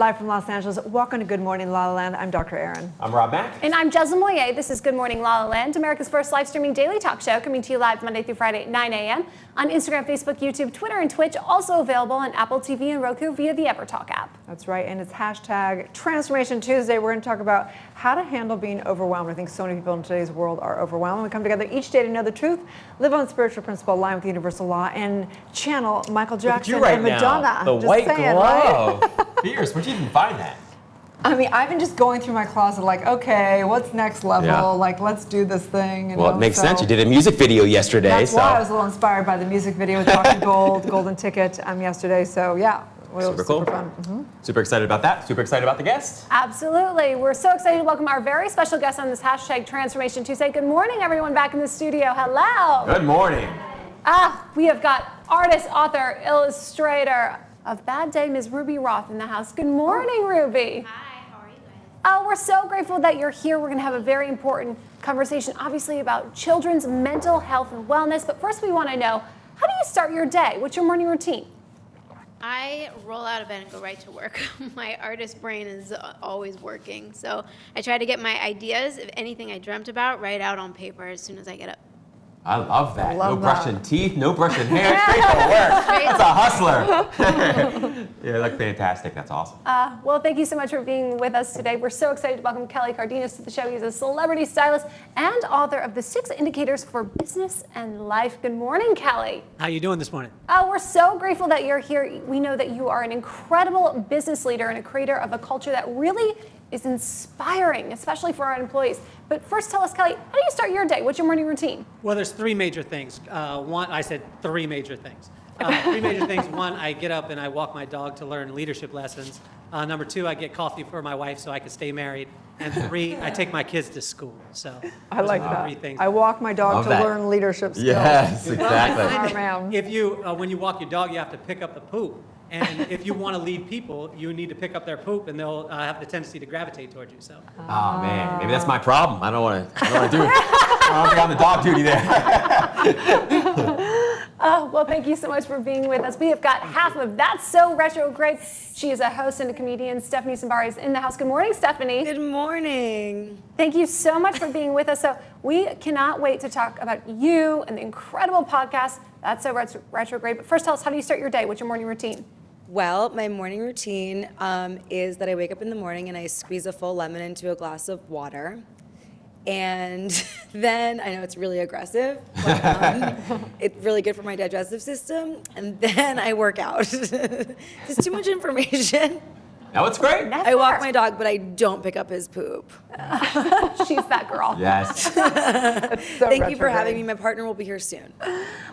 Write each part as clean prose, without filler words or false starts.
live from Los Angeles. Welcome to Good Morning La La Land. I'm Dr. Aaron. I'm Rob Mack. And I'm GMLA. This is Good Morning La La Land, America's first live streaming daily talk show, coming to you live Monday through Friday at 9 a.m. on Instagram, Facebook, YouTube, Twitter, and Twitch. Also available on Apple TV and Roku via the EverTalk app. That's right, and it's hashtag Transformation Tuesday. We're going to talk about how to handle being overwhelmed. I think so many people in today's world are overwhelmed. We come together each day to know the truth, live on spiritual principle, align with universal law, and channel Michael Jackson and Madonna. The Just white saying, glove. Right? Fierce. Where'd you even find that? I mean, I've been just going through my closet like, okay, what's next level? Yeah. Like, let's do this thing. Well, it makes sense. You did a music video yesterday. That's why I was a little inspired by the music video with Talking Gold, Golden Ticket yesterday. So, yeah. Super cool. Super fun. Mm-hmm. Super excited about that. Super excited about the guests. Absolutely. We're so excited to welcome our very special guest on this hashtag Transformation Tuesday. Good morning, everyone back in the studio. Hello. Good morning. We have got artist, author, illustrator of Bad Day, Ms. Ruby Roth in the house. Good morning, Ruby. Hi, how are you guys? We're so grateful that you're here. We're going to have a very important conversation, obviously, about children's mental health and wellness. But first, we want to know, how do you start your day? What's your morning routine? I roll out of bed and go right to work. My artist brain is always working. So I try to get my ideas, if anything I dreamt about, right out on paper as soon as I get up. I love that. Love no that. brushing teeth, no brushing hair, straight to work. That's a hustler. Yeah, look fantastic. That's awesome. Well, thank you so much for being with us today. We're so excited to welcome Kelly Cardenas to the show. He's a celebrity stylist and author of the 6 Indicators for Business and Life. Good morning, Kelly. How you doing this morning? We're so grateful that you're here. We know that you are an incredible business leader and a creator of a culture that really is inspiring, especially for our employees. But first, tell us, Kelly, how do you start your day? What's your morning routine? Well, there's 3 major things. One, I said 3 major things. 3 major things. One, I get up and I walk my dog to learn leadership lessons. Number 2, I get coffee for my wife so I can stay married. And 3, I take my kids to school. So I like those are that. 3 things. I walk my dog Love to that. learn leadership skills. Yes, exactly. Oh, man. If you, when you walk your dog, you have to pick up the poop. And if you want to lead people, you need to pick up their poop, and they'll have the tendency to gravitate towards you. So. Oh man, maybe that's my problem. I don't want to do it. I don't want to be on the dog duty there. Well, thank you so much for being with us. We have got half of That's So Retrograde. She is a host and a comedian. Stephanie Sambari is in the house. Good morning, Stephanie. Good morning. Thank you so much for being with us. So we cannot wait to talk about you and the incredible podcast, That's So Retrograde. But first, tell us, how do you start your day? What's your morning routine? Well, my morning routine is that I wake up in the morning and I squeeze a full lemon into a glass of water. And then, I know it's really aggressive, but it's really good for my digestive system. And then I work out. There's too much information. Now it's great. That's I walk fair. my dog, but I don't pick up his poop. She's that girl. Yes. So Thank you for having retrograde. me. My partner will be here soon.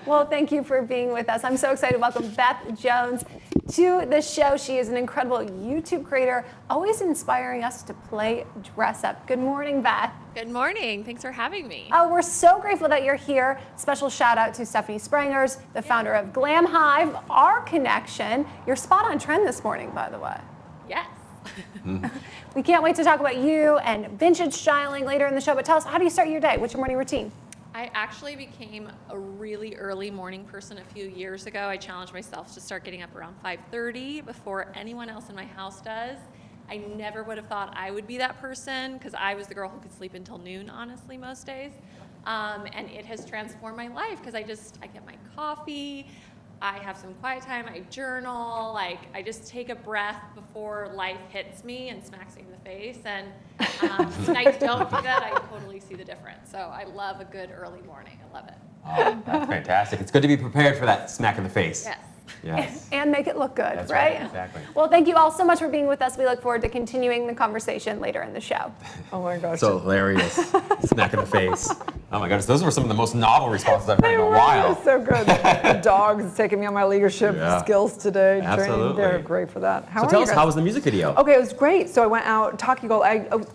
Well, thank you for being with us. I'm so excited to welcome Beth Jones to the show. She is an incredible YouTube creator, always inspiring us to play dress up. Good morning, Beth. Good morning. Thanks for having me. We're so grateful that you're here. Special shout out to Stephanie Sprangers, the founder of Glam Hive, our connection. You're spot on trend this morning, by the way. Yes. We can't wait to talk about you and vintage styling later in the show, but tell us, how do you start your day? What's your morning routine? I actually became a really early morning person a few years ago. I challenged myself to start getting up around 5:30 before anyone else in my house does. I never would have thought I would be that person because I was the girl who could sleep until noon, honestly, most days. And it has transformed my life because I get my coffee, I have some quiet time, I journal, I just take a breath before life hits me and smacks me in the face. And nights don't do that, I totally see the difference. So I love a good early morning, I love it. Oh, that's fantastic. It's good to be prepared for that smack in the face. Yes. Yes. And make it look good, That's right? Exactly. Well, thank you all so much for being with us. We look forward to continuing the conversation later in the show. Oh my gosh. So hilarious. Smack in the face. Oh my goodness, those were some of the most novel responses I've heard They in a were while. so good. The dogs taking me on my leadership Yeah. skills today. Training. Absolutely. They're great for that. How So are tell you us, guys? how was the music video? Okay, it was great. So I went out, Talking Gold.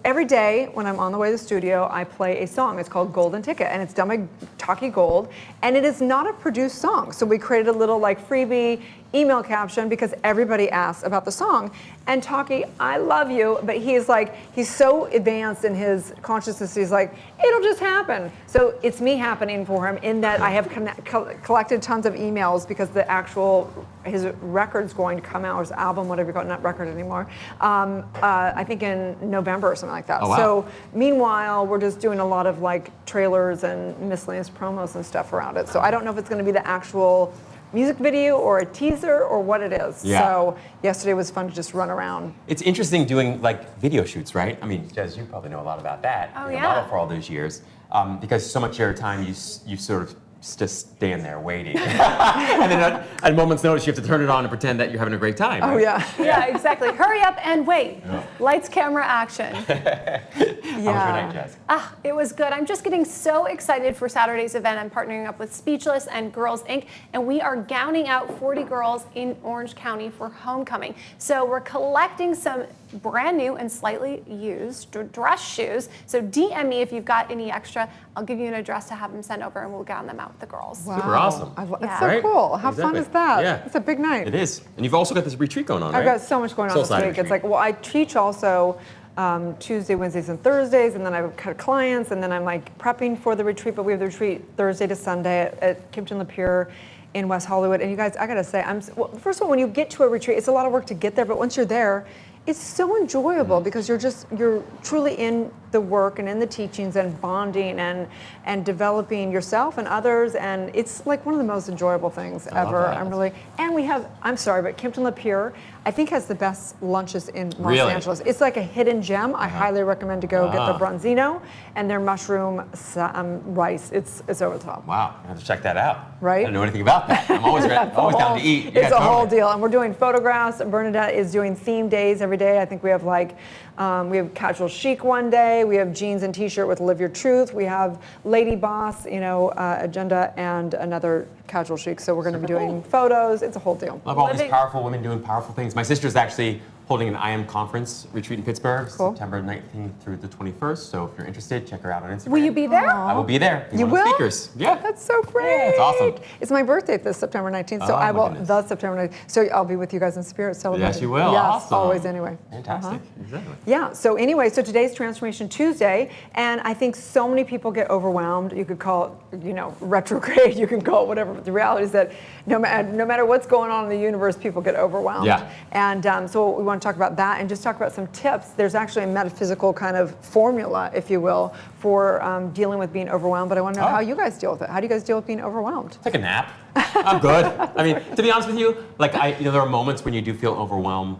Every day when I'm on the way to the studio, I play a song. It's called Golden Ticket, and it's done by Talking Gold. And it is not a produced song. So we created a little freebie. email caption because everybody asks about the song. And Taki, I love you, but he's so advanced in his consciousness, he's like, it'll just happen. So it's me happening for him in that I have collected tons of emails because his record's going to come out, or his album, whatever you call it, not record anymore, I think in November or something like that. Oh, wow. So meanwhile, we're just doing a lot of like trailers and miscellaneous promos and stuff around it. So I don't know if it's going to be the actual music video or a teaser or what it is. Yeah. So yesterday was fun to just run around. It's interesting doing like video shoots, right? I mean, Jez, you probably know a lot about that. Oh, You're a yeah. model for all those years. Because so much of your time you sort of just stand there waiting. And then at a moment's notice, you have to turn it on and pretend that you're having a great time. Oh right? yeah. Yeah, exactly. Hurry up and wait. Lights, camera, action. How was your night, Jez? It was good. I'm just getting so excited for Saturday's event. I'm partnering up with Speechless and Girls Inc. And we are gowning out 40 girls in Orange County for homecoming. So we're collecting some brand new and slightly used dress shoes. So DM me if you've got any extra. I'll give you an address to have them sent over and we'll gown them out with the girls. Wow. Super awesome. It's Yeah. so Right? cool. How fun Exactly. is that? Yeah. It's a big night. It is. And you've also got this retreat going on, I've right? got so much going on Soul this Side week. It's retreat. like, well, I teach also Tuesday, Wednesdays, and Thursdays, and then I've got clients, and then I'm like prepping for the retreat, but we have the retreat Thursday to Sunday at Kimpton Lapeer in West Hollywood. And you guys, I gotta say, well, first of all, when you get to a retreat, it's a lot of work to get there, but once you're there, it's so enjoyable because you're truly in the work and in the teachings and bonding and developing yourself and others, and it's like one of the most enjoyable things ever. that. I'm sorry, but Kimpton Lapeer, I think has the best lunches in Los Really? Angeles. It's like a hidden gem. I highly recommend to go get the bronzino and their mushroom rice. It's over the top. Wow, I have to check that out. Right? I don't know anything about that. I'm always down to eat. It's Yeah, a whole totally. deal, and we're doing photographs. Bernadette is doing theme days every day. I think we have we have casual chic one day. We have jeans and t-shirt with Live Your Truth. We have Lady Boss, agenda, and another casual chic. So we're going to be doing photos. It's a whole deal. I love all these powerful women doing powerful things. My sister's actually holding an I Am conference retreat in Pittsburgh, Cool. September 19th through the 21st. So if you're interested, check her out on Instagram. Will you be there? I will be there. You One of the will? Speakers. Yeah. That's so great. It's awesome. It's my birthday this September 19th, so Oh, I my will, goodness. the September 19th. So I'll be with you guys in spirit celebrating. Yes, you will. Yes, Awesome. always anyway. Fantastic. Exactly. Yeah, so anyway, so today's Transformation Tuesday, and I think so many people get overwhelmed. You could call it, retrograde, you can call it whatever, but the reality is that no matter what's going on in the universe, people get overwhelmed. Yeah. And so we want to talk about that and just talk about some tips. There's actually a metaphysical kind of formula, if you will, for dealing with being overwhelmed, but I want to know how you guys deal with it. How do you guys deal with being overwhelmed? Take a nap. I'm good. I mean, to be honest with you, there are moments when you do feel overwhelmed,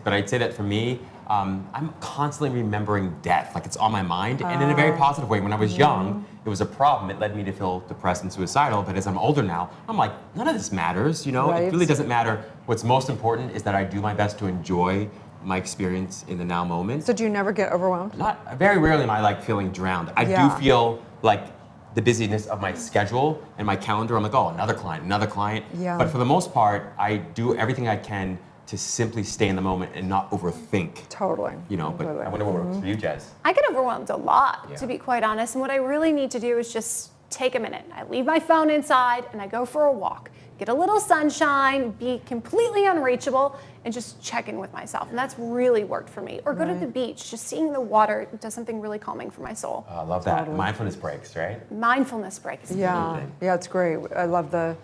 but I'd say that for me, I'm constantly remembering death, like it's on my mind, and in a very positive way. When I was young, it was a problem. It led me to feel depressed and suicidal, but as I'm older now, I'm like, none of this matters, Right. It really doesn't matter. What's most important is that I do my best to enjoy my experience in the now moment. So do you never get overwhelmed? Very rarely am I feeling drowned. I Yeah. do feel like the busyness of my schedule and my calendar, I'm like, oh, another client. Yeah. But for the most part, I do everything I can to simply stay in the moment and not overthink. Totally. But Completely. I wonder what works for you, Jez. I get overwhelmed a lot, Yeah. to be quite honest. And what I really need to do is just take a minute. I leave my phone inside and I go for a walk, get a little sunshine, be completely unreachable, and just check in with myself. And that's really worked for me. Or go to the beach, just seeing the water does something really calming for my soul. I love that. Mindfulness breaks, right? Mindfulness break is Yeah, yeah, it's great. I love the,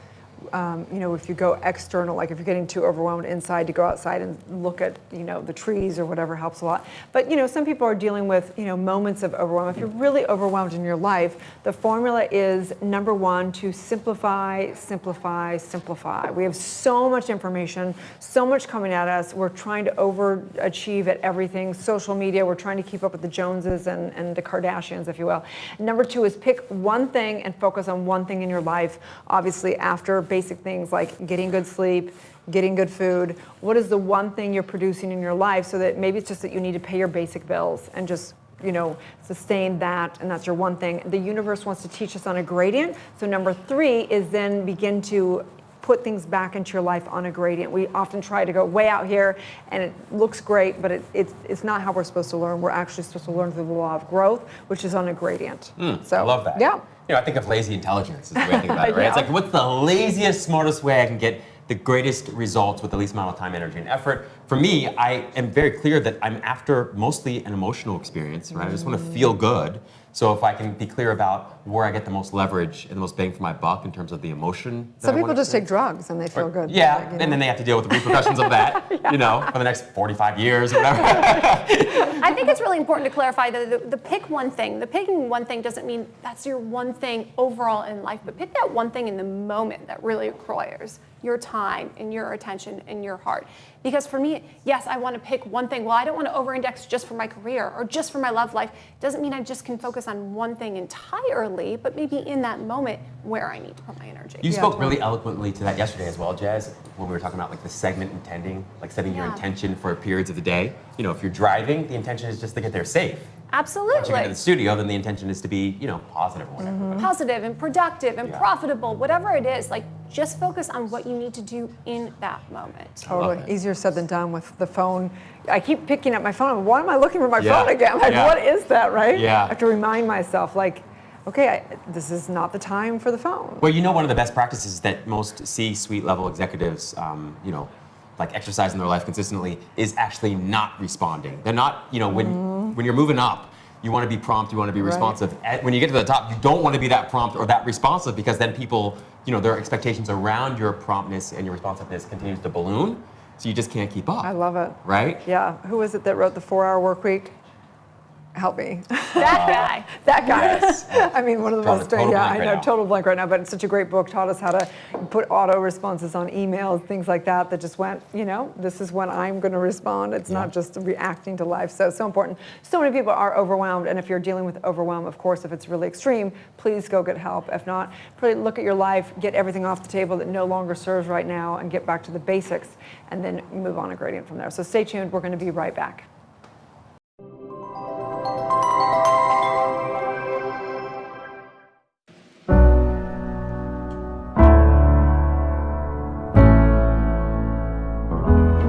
if you go external, like if you're getting too overwhelmed inside, to go outside and look at, the trees or whatever helps a lot. But, some people are dealing with, moments of overwhelm. If you're really overwhelmed in your life, the formula is number one, to simplify, simplify, simplify. We have so much information, so much coming at us. We're trying to overachieve at everything. Social media, we're trying to keep up with the Joneses and the Kardashians, if you will. Number two is pick one thing and focus on one thing in your life. Obviously, after basic things like getting good sleep, getting good food, what is the one thing you're producing in your life, so that maybe it's just that you need to pay your basic bills and just sustain that, and that's your one thing. The universe wants to teach us on a gradient. So number three is then begin to put things back into your life on a gradient. We often try to go way out here and it looks great, but it's not how we're supposed to learn. We're actually supposed to learn through the law of growth, which is on a gradient. So I love that. Yeah. I think of lazy intelligence is the way I think about it, right? Yeah. It's like, what's the laziest, smartest way I can get the greatest results with the least amount of time, energy, and effort. For me, I am very clear that I'm after mostly an emotional experience, right? I just want to feel good. So if I can be clear about where I get the most leverage and the most bang for my buck in terms of the emotion. Some people just take drugs and they feel good. Yeah, like, you know. and then they have to deal with the repercussions of that, you know, for the next 45 years or whatever. I think it's really important to clarify that the pick one thing. The picking one thing doesn't mean that's your one thing overall in life, but pick that one thing in the moment that really requires your time and your attention and your heart. Because for me, yes, I want to pick one thing. Well, I don't want to over-index just for my career or just for my love life. Doesn't mean I just can focus on one thing entirely, but maybe in that moment where I need to put my energy. You spoke really eloquently to that yesterday as well, Jazz, when we were talking about like the segment intending, like setting your intention for periods of the day. You know, if you're driving, the intention is just to get there safe. Absolutely. Once you get to the studio, then the intention is to be, you know, positive or whatever. Positive and productive and profitable, whatever it is, like just focus on what you need to do in that moment. Totally. Easier said than done with the phone. I keep picking up my phone. Why am I looking for my phone again? Like, what is that, right? Yeah. I have to remind myself, like, okay, this is not the time for the phone. Well, you know, one of the best practices that most C-suite level executives, you know, like exercise in their life consistently is actually not responding. They're not, you know, when you're moving up, you want to be prompt, you want to be responsive. When you get to the top, you don't want to be that prompt or that responsive because then people, you know, their expectations around your promptness and your responsiveness continues to balloon, so you just can't keep up. I love it. Right? Yeah. Who is it that wrote the 4-Hour Work Week? Help me. That guy. That guy. Yes. I mean, one of the Drawing most, a total yeah, blank I right know, now. total blank right now, but it's such a great book, taught us how to put auto responses on emails, things like that, that just went, you know, this is when I'm going to respond. It's not just reacting to life. So important. So many people are overwhelmed, and if you're dealing with overwhelm, of course, if it's really extreme, please go get help. If not, really look at your life, get everything off the table that no longer serves right now, and get back to the basics, and then move on a gradient from there. So stay tuned. We're going to be right back.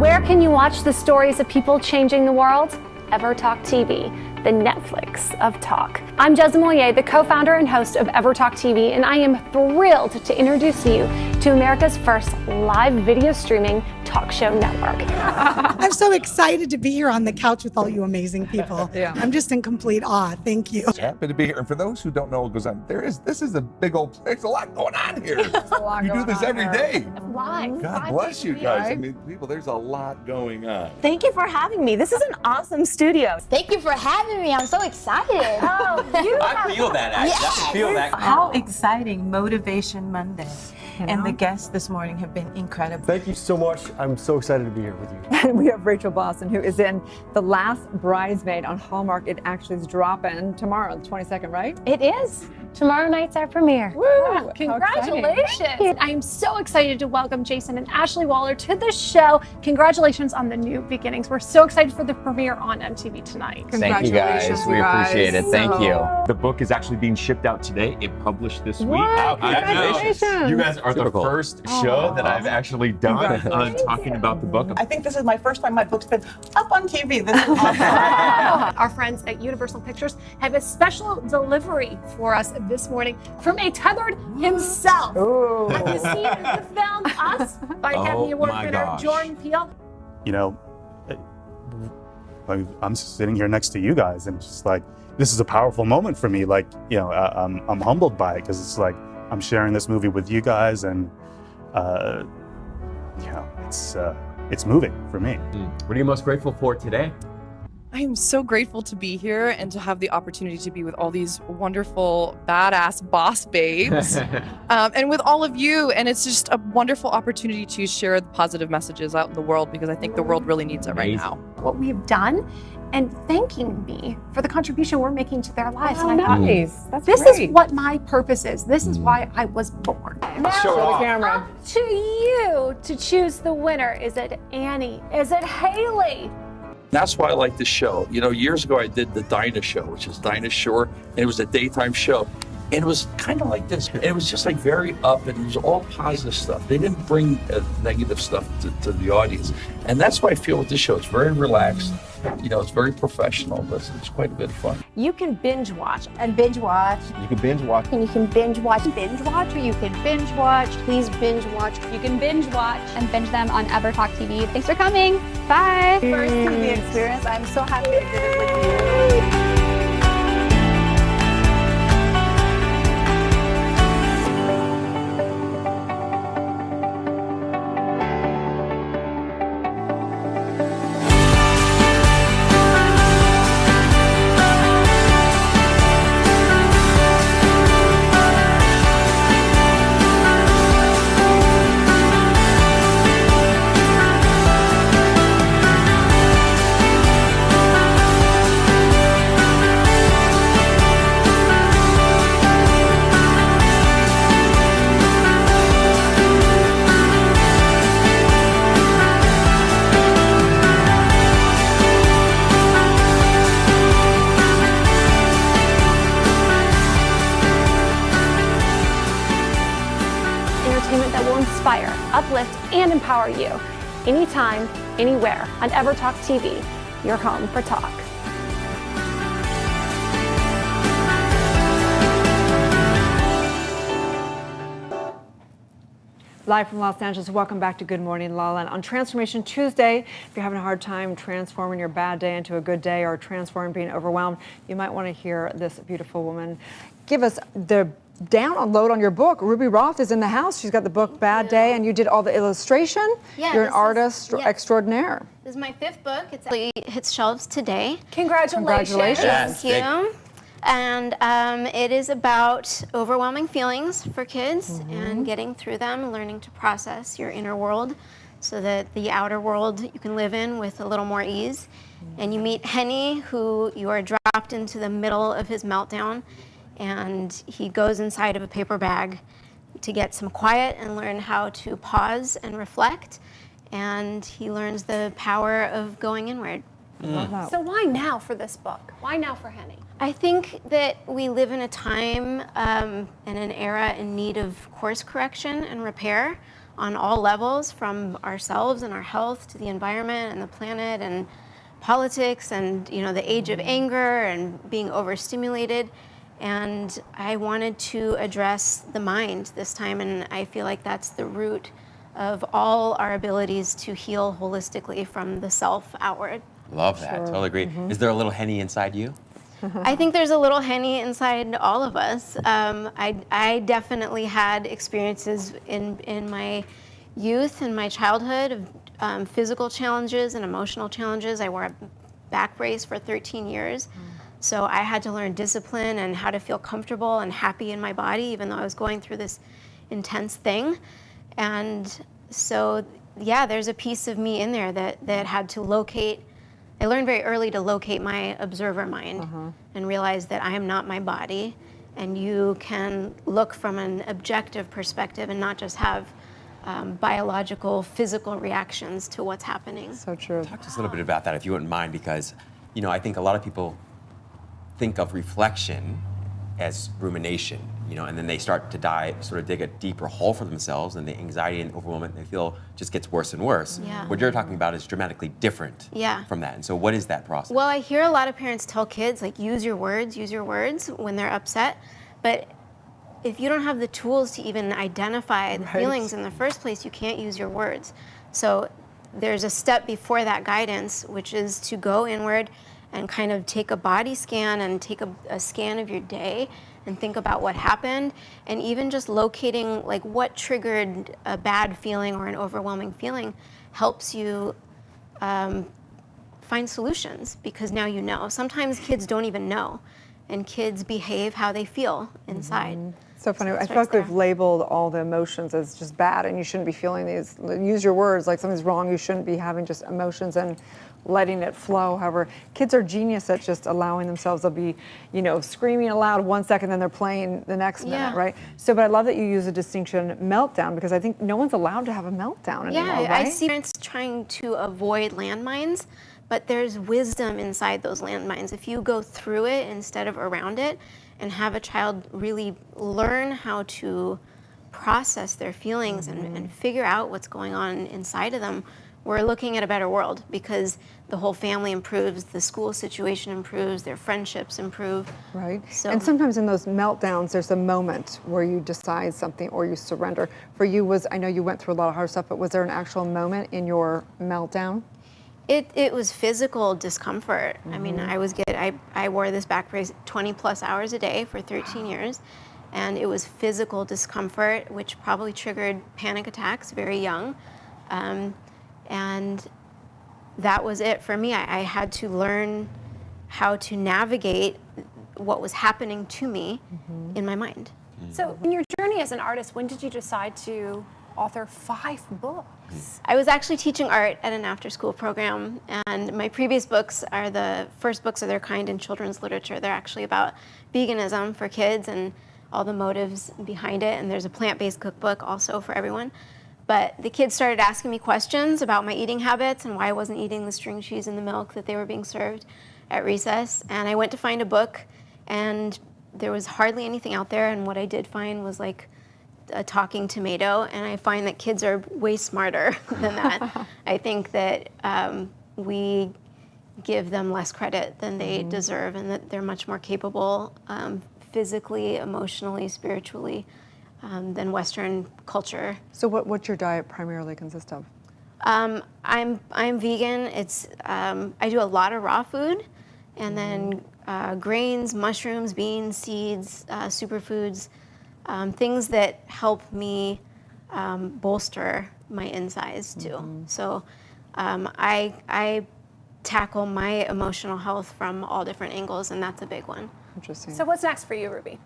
Where can you watch the stories of people changing the world? EverTalk TV, the Netflix of talk. I'm Jez Moyer, the co-founder and host of EverTalk TV, and I am thrilled to introduce you to America's first live video streaming talk show network. I'm so excited to be here on the couch with all you amazing people. Yeah. I'm just in complete awe. Thank you. Happy to be here. And for those who don't know what goes on, this is a big old, there's a lot going on here. You do this every day. Live. God bless you guys. I mean, people, there's a lot going on. Thank you for having me. This is an awesome studio. Thank you for having me. I'm so excited. Oh, you I feel that, actually. I can feel that. How exciting Motivation Monday. And the guests this morning have been incredible. Thank you so much. I'm so excited to be here with you. And we have Rachel Boston, who is in The Last Bridesmaid on Hallmark. It actually is dropping tomorrow, the 22nd, right? It is. Tomorrow night's our premiere. Woo! Congratulations. I'm so excited to welcome Jason and Ashley Waller to the show. Congratulations on the new beginnings. We're so excited for the premiere on MTV tonight. Thank you guys. We appreciate it. Thank you. The book is actually being shipped out today. It published this week. What? Congratulations. You guys are the first show that I've actually done talking about the book. I think this is my first time my book's been up on TV. This is awesome. Our friends at Universal Pictures have a special delivery for us this morning from a tethered himself. Ooh. Have you seen the film Us by Academy Award my winner gosh. Jordan Peele? You know, I'm sitting here next to you guys, and it's just like, this is a powerful moment for me. Like, you know, I'm humbled by it because it's like I'm sharing this movie with you guys, and you know, it's moving for me. What are you most grateful for today? I am so grateful to be here and to have the opportunity to be with all these wonderful, badass boss babes and with all of you. And it's just a wonderful opportunity to share the positive messages out in the world because I think the world really needs it right now. What we've done and thanking me for the contribution we're making to their lives. Oh, and I thought, nice. That's this great. is what my purpose is. This is why I was born. Now, Show the camera. up to you to choose the winner. Is it Annie? Is it Haley? That's why I like this show. You know, years ago I did the Dinah Show, which is Dinah Shore, and it was a daytime show. And it was kind of like this. It was just like very up, and it was all positive stuff. They didn't bring negative stuff to the audience. And that's what I feel with this show. It's very relaxed. It's very professional, but it's quite a bit of fun. You can binge watch and binge watch. You can binge watch. And you can binge watch, binge watch, or you can binge watch. Please binge watch. You can binge watch and binge them on EverTalk TV. Thanks for coming. Bye. First TV experience. I'm so happy I did it with you. Entertainment that will inspire, uplift, and empower you. Anytime, anywhere on EverTalk TV, your home for talk. Live from Los Angeles, welcome back to Good Morning La La Land. On Transformation Tuesday, if you're having a hard time transforming your bad day into a good day or transforming being overwhelmed, you might want to hear this beautiful woman give us the download on your book. Ruby Roth is in the house. She's got the book Bad Day, and you did all the illustration. Yeah, you're an artist extraordinaire. This is my 5th book. It's actually hits shelves today. Congratulations. Thank you. And it is about overwhelming feelings for kids and getting through them, learning to process your inner world so that the outer world you can live in with a little more ease. And you meet Henny, who you are dropped into the middle of his meltdown, and he goes inside of a paper bag to get some quiet and learn how to pause and reflect. And he learns the power of going inward. So why now for this book? Why now for Henny? I think that we live in a time and an era in need of course correction and repair on all levels, from ourselves and our health to the environment and the planet and politics and the age of anger and being overstimulated. And I wanted to address the mind this time, and I feel like that's the root of all our abilities to heal holistically from the self outward. Love that. Totally agree. Is there a little Henny inside you? I think there's a little Henny inside all of us. I definitely had experiences in my youth and my childhood of physical challenges and emotional challenges. I wore a back brace for 13 years. So I had to learn discipline and how to feel comfortable and happy in my body, even though I was going through this intense thing. And so, yeah, there's a piece of me in there that had to locate. I learned very early to locate my observer mind and realize that I am not my body, and you can look from an objective perspective and not just have biological, physical reactions to what's happening. So true. Talk to us a little bit about that, if you wouldn't mind, because I think a lot of people think of reflection as rumination, and then they start to sort of dig a deeper hole for themselves, and the anxiety and overwhelmment they feel just gets worse and worse. Yeah. What you're talking about is dramatically different from that. And so what is that process? Well, I hear a lot of parents tell kids, use your words when they're upset. But if you don't have the tools to even identify the feelings in the first place, you can't use your words. So there's a step before that guidance, which is to go inward and kind of take a body scan and take a scan of your day and think about what happened, and even just locating what triggered a bad feeling or an overwhelming feeling helps you find solutions, because now you know. Sometimes kids don't even know, and kids behave how they feel inside. So funny. I feel like we've labeled all the emotions as just bad, and you shouldn't be feeling these. Use your words. Like something's wrong, you shouldn't be having just emotions and letting it flow. However, kids are genius at just allowing themselves to be, screaming aloud 1 second, then they're playing the next minute, right? So, but I love that you use a distinction meltdown, because I think no one's allowed to have a meltdown anymore, right? I see parents trying to avoid landmines, but there's wisdom inside those landmines. If you go through it instead of around it, and have a child really learn how to process their feelings and figure out what's going on inside of them we're looking at a better world because the whole family improves, the school situation improves, their friendships improve. Right. So, and sometimes in those meltdowns, there's a moment where you decide something or you surrender. For you, I know you went through a lot of hard stuff, but was there an actual moment in your meltdown? It was physical discomfort. I mean, I wore this back brace 20 plus hours a day for 13 years, and it was physical discomfort, which probably triggered panic attacks very young. And that was it for me. I had to learn how to navigate what was happening to me in my mind. So in your journey as an artist, when did you decide to author 5 books? I was actually teaching art at an after-school program, and my previous books are the first books of their kind in children's literature. They're actually about veganism for kids and all the motives behind it, and there's a plant-based cookbook also for everyone. But the kids started asking me questions about my eating habits and why I wasn't eating the string cheese and the milk that they were being served at recess. And I went to find a book, and there was hardly anything out there, and what I did find was like a talking tomato, and I find that kids are way smarter than that. I think that we give them less credit than they deserve, and that they're much more capable physically, emotionally, spiritually than Western culture. So what's your diet primarily consist of? I'm vegan. It's I do a lot of raw food, and then grains, mushrooms, beans, seeds, superfoods, things that help me bolster my insides too. So I tackle my emotional health from all different angles, and that's a big one. Interesting. So what's next for you, Ruby?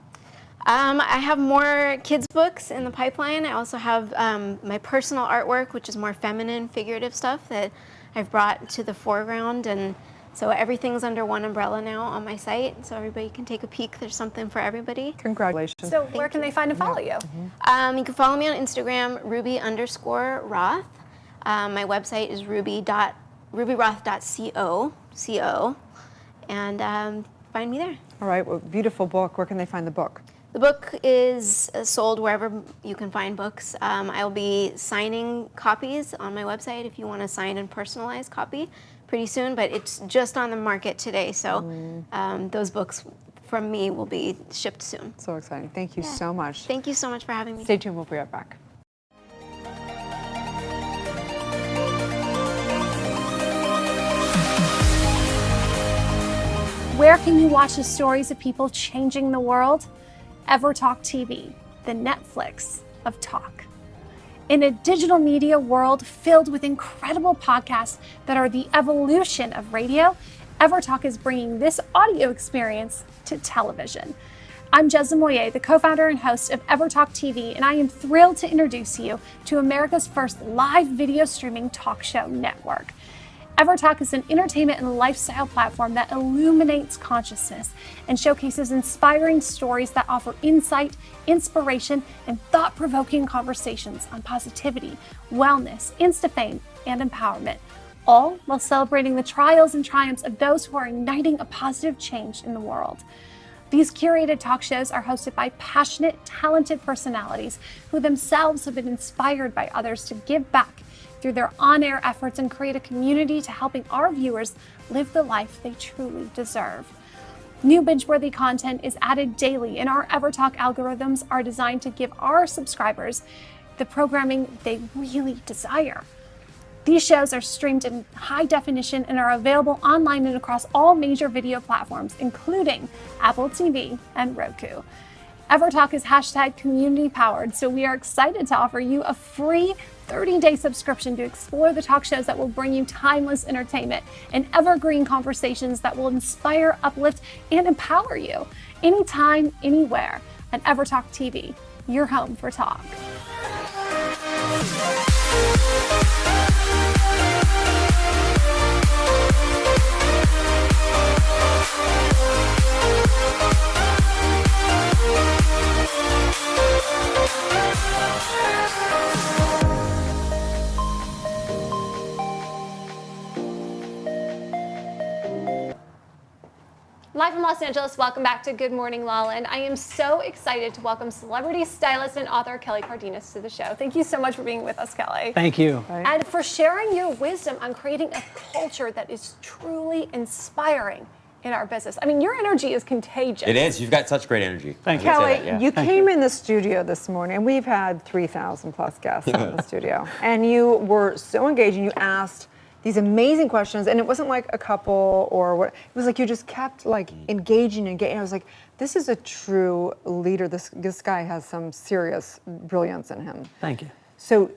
I have more kids' books in the pipeline. I also have my personal artwork, which is more feminine, figurative stuff that I've brought to the foreground. And so everything's under one umbrella now on my site, so everybody can take a peek. There's something for everybody. Congratulations. So where can they find and follow you? You can follow me on Instagram, Ruby_Roth. My website is rubyroth.co, and find me there. All right, well, beautiful book. Where can they find the book? The book is sold wherever you can find books. I'll be signing copies on my website if you want a signed and personalized copy pretty soon, but it's just on the market today, so those books from me will be shipped soon. So exciting. Thank you so much. Thank you so much for having me. Stay tuned. We'll be right back. Where can you watch the stories of people changing the world? EverTalk TV, the Netflix of talk. In a digital media world filled with incredible podcasts that are the evolution of radio, EverTalk is bringing this audio experience to television. I'm Jezza Moye, the co-founder and host of EverTalk TV, and I am thrilled to introduce you to America's first live video streaming talk show network. EverTalk is an entertainment and lifestyle platform that illuminates consciousness and showcases inspiring stories that offer insight, inspiration, and thought-provoking conversations on positivity, wellness, Insta-fame, and empowerment, all while celebrating the trials and triumphs of those who are igniting a positive change in the world. These curated talk shows are hosted by passionate, talented personalities who themselves have been inspired by others to give back through their on-air efforts and create a community to helping our viewers live the life they truly deserve. New binge-worthy content is added daily, and our EverTalk algorithms are designed to give our subscribers the programming they really desire. These shows are streamed in high definition and are available online and across all major video platforms, including Apple TV and Roku. EverTalk is #community powered, so we are excited to offer you a free 30-day subscription to explore the talk shows that will bring you timeless entertainment and evergreen conversations that will inspire, uplift, and empower you anytime, anywhere on EverTalk TV, your home for talk. Live from Los Angeles, welcome back to Good Morning Lawland. I am so excited to welcome celebrity stylist and author Kelly Cardenas to the show. Thank you so much for being with us, Kelly. Thank you. And for sharing your wisdom on creating a culture that is truly inspiring in our business. I mean, your energy is contagious. It is. You've got such great energy. Thank you. Kelly, you came in the studio this morning, and we've had 3,000 plus guests in the studio, and you were so engaging. You asked these amazing questions, and it wasn't like a couple or what. It was like you just kept like engaging. I was like, this is a true leader. This guy has some serious brilliance in him. Thank you. So,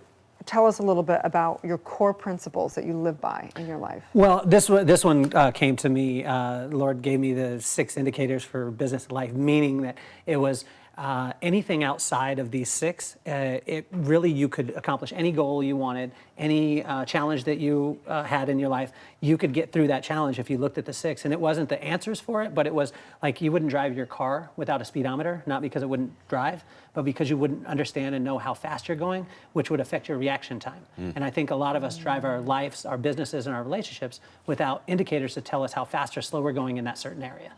tell us a little bit about your core principles that you live by in your life. Well, this one came to me. The Lord gave me the 6 indicators for business and life, meaning that it was anything outside of these 6, it really you could accomplish any goal you wanted, any challenge that you had in your life. You could get through that challenge if you looked at the 6. And it wasn't the answers for it, but it was like you wouldn't drive your car without a speedometer, not because it wouldn't drive, but because you wouldn't understand and know how fast you're going, which would affect your reaction time. And I think a lot of us drive our lives, our businesses, and our relationships without indicators to tell us how fast or slow we're going in that certain area.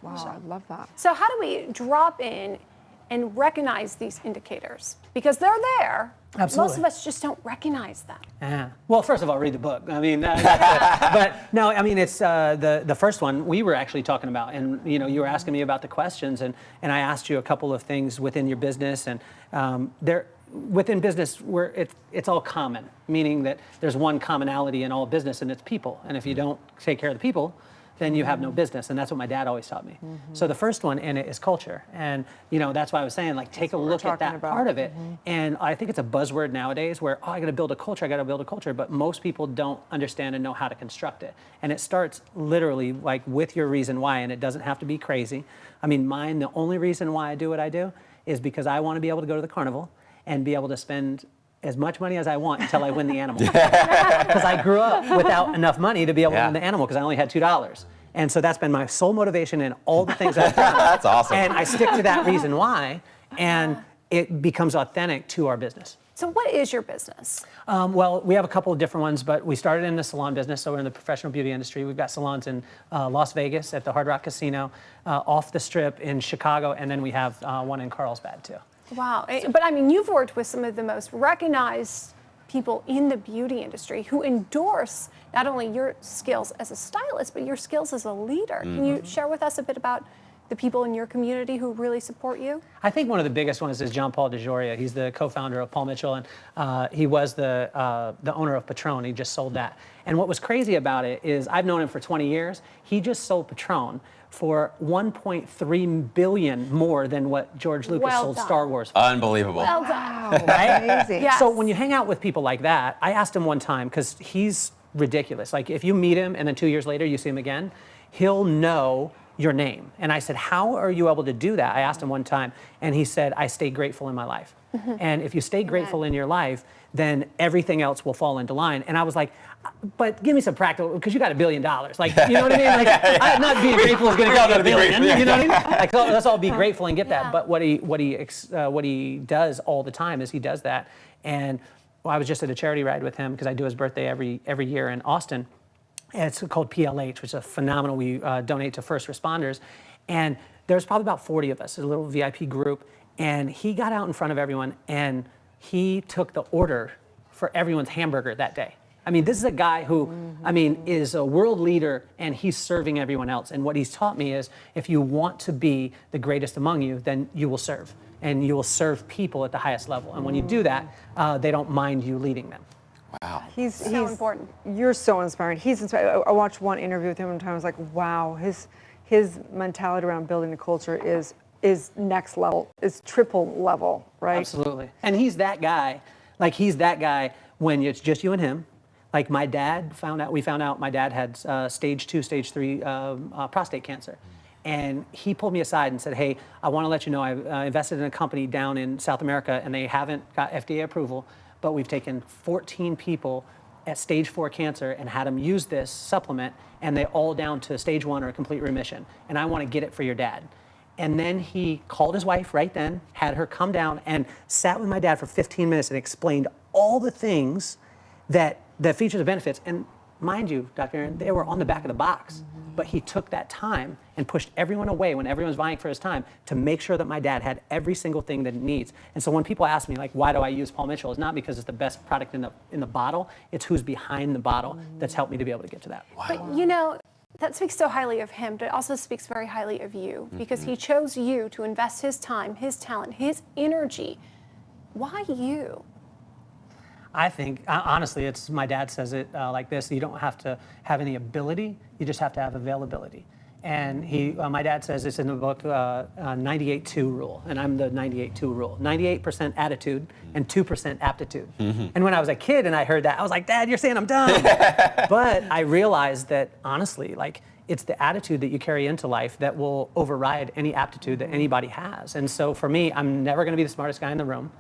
Wow, I love that. So how do we drop in and recognize these indicators? Because they're there. Absolutely. Most of us just don't recognize them. Yeah. Well, first of all, read the book. I mean, but no, I mean, it's the first one we were actually talking about, and you were asking me about the questions, and I asked you a couple of things within your business, and within business where it's all common, meaning that there's one commonality in all business, and it's people. And if you don't take care of the people, then you have no business. And that's what my dad always taught me. So the first one in it is culture. And that's why I was saying, like, take a look at that part of it. And I think it's a buzzword nowadays where, I gotta build a culture, but most people don't understand and know how to construct it. And it starts literally like with your reason why, and it doesn't have to be crazy. I mean, the only reason why I do what I do is because I wanna be able to go to the carnival and be able to spend as much money as I want until I win the animal. Because I grew up without enough money to be able to win the animal because I only had $2. And so that's been my sole motivation in all the things I've done. That's awesome. And I stick to that reason why, and it becomes authentic to our business. So what is your business? Well, we have a couple of different ones, but we started in the salon business, so we're in the professional beauty industry. We've got salons in Las Vegas at the Hard Rock Casino, off the Strip in Chicago, and then we have one in Carlsbad too. Wow. But I mean, you've worked with some of the most recognized people in the beauty industry who endorse not only your skills as a stylist, but your skills as a leader. Can you share with us a bit about the people in your community who really support you? I think one of the biggest ones is John Paul DeJoria. He's the co-founder of Paul Mitchell, and he was the owner of Patron. He just sold that. And what was crazy about it is I've known him for 20 years. He just sold Patron for $1.3 billion more than what George Lucas sold Star Wars for. Unbelievable. Well done. Right? Amazing. Yes. So when you hang out with people like that, I asked him one time, because he's ridiculous. Like if you meet him and then 2 years later you see him again, he'll know your name. And I said, how are you able to do that? I asked him one time, and he said, I stay grateful in my life. And if you stay grateful in your life, then everything else will fall into line. And I was like, but give me some practical, because you got $1 billion. Like, you know what I mean? Like, not being grateful is going to get you $1 billion. You know what I mean? Like, so let's all be grateful and get that. But what he does all the time is he does that. And I was just at a charity ride with him because I do his birthday every year in Austin. And it's called PLH, which is a phenomenal. We donate to first responders. And there's probably about 40 of us, a little VIP group. And he got out in front of everyone and he took the order for everyone's hamburger that day. I mean, this is a guy who, I mean, is a world leader, and he's serving everyone else. And what he's taught me is if you want to be the greatest among you, then you will serve. And you will serve people at the highest level. And when you do that, they don't mind you leading them. Wow. He's so important. You're so inspiring. He's inspiring. I watched one interview with him one time. I was like, wow, his mentality around building a culture is next level, is triple level, right? Absolutely. And he's that guy. Like, he's that guy when it's just you and him. Like, my dad we found out my dad had stage 2, stage 3 prostate cancer. And he pulled me aside and said, hey, I want to let you know I invested in a company down in South America, and they haven't got FDA approval, but we've taken 14 people at stage 4 cancer and had them use this supplement, and they're all down to stage 1 or complete remission. And I want to get it for your dad. And then he called his wife right then, had her come down and sat with my dad for 15 minutes and explained all the things that the features and benefits. And mind you, Dr. Aaron, they were on the back of the box. but he took that time and pushed everyone away when everyone's vying for his time to make sure that my dad had every single thing that he needs. And so when people ask me, like, why do I use Paul Mitchell? It's not because it's the best product in the bottle. It's who's behind the bottle that's helped me to be able to get to that. But you know, that speaks so highly of him, but it also speaks very highly of you because he chose you to invest his time, his talent, his energy. Why you? I think, honestly, it's my dad says it like this: you don't have to have any ability, you just have to have availability. And my dad says this in the book, 98-2 rule, and I'm the 98-2 rule. 98% attitude and 2% aptitude. And when I was a kid and I heard that, I was like, Dad, you're saying I'm dumb. But I realized that, honestly, like, it's the attitude that you carry into life that will override any aptitude that anybody has. And so for me, I'm never going to be the smartest guy in the room,